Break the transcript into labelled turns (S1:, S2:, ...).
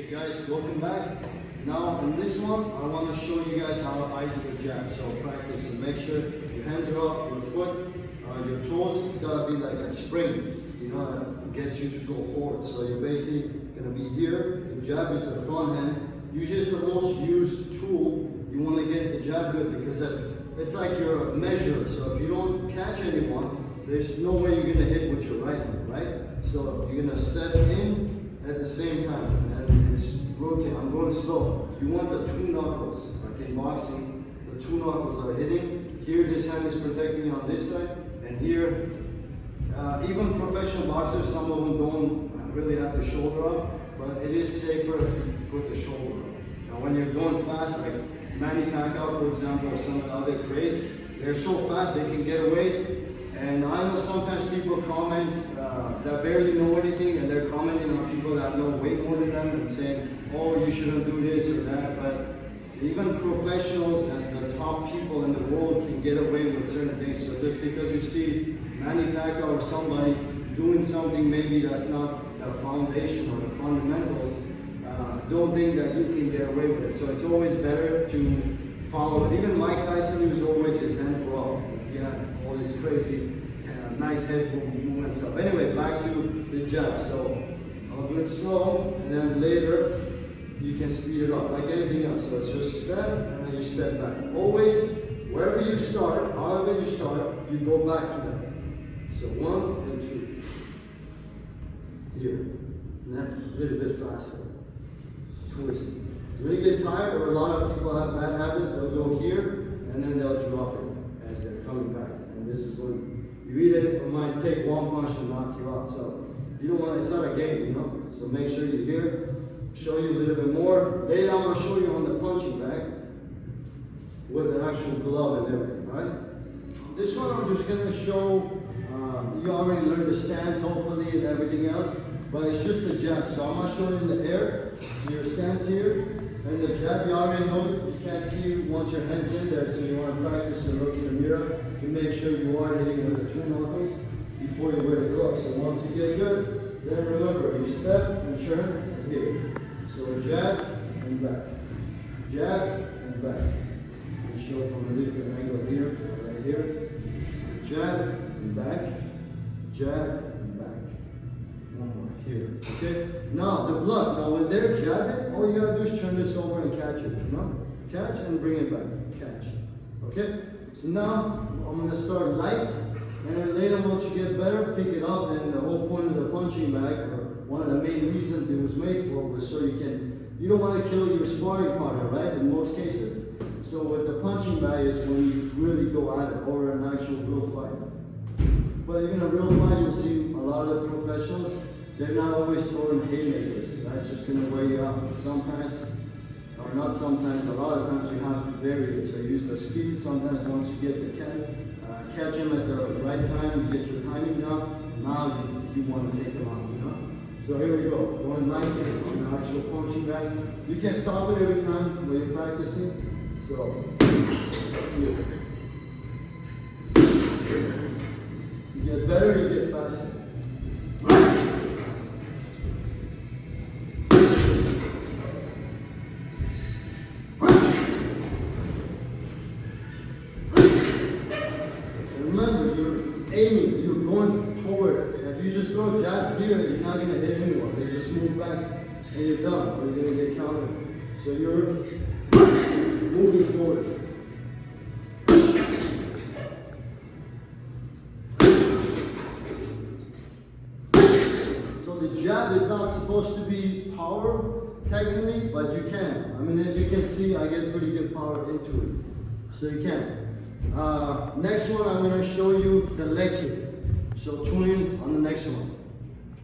S1: Okay guys, welcome back. Now in this one, I want to show you guys how I do the jab. So practice and make sure your hands are up, your foot, your toes, it's got to be like a spring, you know, that gets you to go forward. So you're basically going to be here. The jab is the front hand. Usually it's the most used tool. You want to get the jab good because if it's like your measure. So if you don't catch anyone, there's no way you're going to hit with your right hand, right? So you're going to step in at the same time, and it's rotating. I'm going slow. You want the two knuckles, like in boxing, the two knuckles are hitting. Here, this hand is protecting you on this side, and here, even professional boxers, some of them don't really have the shoulder up, but it is safer if you put the shoulder up. Now, when you're going fast, like Manny Pacquiao, for example, or some of the other greats, they're so fast they can get away. And I know sometimes people comment that barely know anything, and they're commenting on people that know way more than them and saying, oh, you shouldn't do this or that. But even professionals and the top people in the world can get away with certain things. So just because you see Manny Pacquiao or somebody doing something maybe that's not the foundation or the fundamentals, don't think that you can get away with it. So it's always better to follow it. Even Mike Tyson, he was always, his hands were up. He had all this crazy, nice head movement stuff. Anyway, back to the jab. So I'll do it slow, and then later you can speed it up like anything else. So it's just step, and then you step back. Always, wherever you start, however you start, you go back to that. So 1 and 2. Here. And then a little bit faster. Twist. When you get tired, or a lot of people have bad habits, they'll go here, and then they'll drop it as they're coming back. And this is when you eat it, it might take one punch to knock you out. So you don't want, it's not a game, you know? So make sure you're here. Show you a little bit more. Later I'm gonna show you on the punching bag with an actual glove and everything, right? This one I'm just gonna show, you already learned the stance hopefully and everything else, but it's just a jab. So I'm gonna show you in the air. So your stance here, and the jab you already know, you can't see once your head's in there, so you want to practice and look in the mirror to make sure you are hitting with the two knuckles before you wear the gloves. So once you get good, then remember, you step and turn here. So jab and back, jab and back. Let me show from a different angle here, right here. So jab and back, jab and back. One more here, okay? Now the blood, now when they're jabbing, all you gotta do is turn this over and catch it, you know? Catch and bring it back, catch, okay? So now I'm gonna start light, and then later once you get better, pick it up, and the whole point of the punching bag, or one of the main reasons it was made for, was so you don't wanna kill your sparring partner, right? In most cases. So with the punching bag is when you really go at it, or an actual real fight. But in a real fight, you'll see a lot of the professionals, they're not always throwing haymakers. That's just going to wear you out. Sometimes, or not sometimes, a lot of times you have to vary it. So you use the speed. Sometimes once you get the catch him at the right time, you get your timing down, now you want to take him out, you know? So here we go. Going light on the actual punching bag. You can stop it every time when you're practicing. So, here. You get better, you get faster. Remember, you're aiming, you're going forward. If you just throw a jab here, you're not going to hit anyone. They just move back and you're done, or you're going to get countered. So you're moving forward. So the jab is not supposed to be power, technically, but you can. I mean, as you can see, I get pretty good power into it. So you can. Next one, I'm going to show you the leg kick. So tune in on the next one.